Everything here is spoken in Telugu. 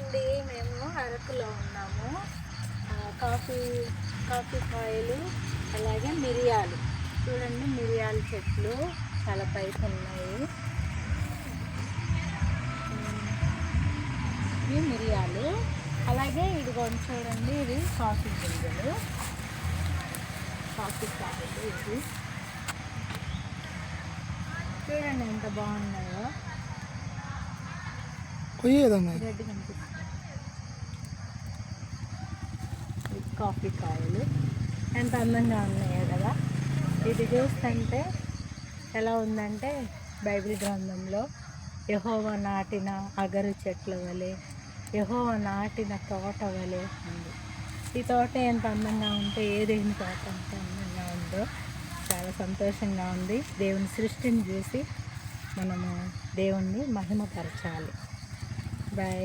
అండి, మేము అరకులో ఉన్నాము. కాఫీ కాయలు, అలాగే మిరియాలు చూడండి. మిరియాల చెట్లు చాలా పైకి ఉన్నాయి. ఇవి మిరియాలు. అలాగే ఇదిగోండి చూడండి, ఇది కాఫీ గింజలు, కాఫీ కాయలు. ఇది చూడండి ఎంత బాగున్నాయో. రెడ్ కనిపిస్తుంది. కాఫీ కాయలు ఎంత అందంగా ఉన్నాయో కదా. ఇది చూస్తుంటే ఎలా ఉందంటే బైబిల్ గ్రంథంలో యెహోవా నాటిన అగరు చెట్ల వలె, యెహోవా నాటిన తోట వలె ఉంది. ఈ తోట ఎంత అందంగా ఉంటే ఏదేని తోట ఎంత అందంగా ఉందో. చాలా సంతోషంగా ఉంది. దేవుని సృష్టిని చూసి మనము దేవుణ్ణి మహిమపరచాలి. బాయ్.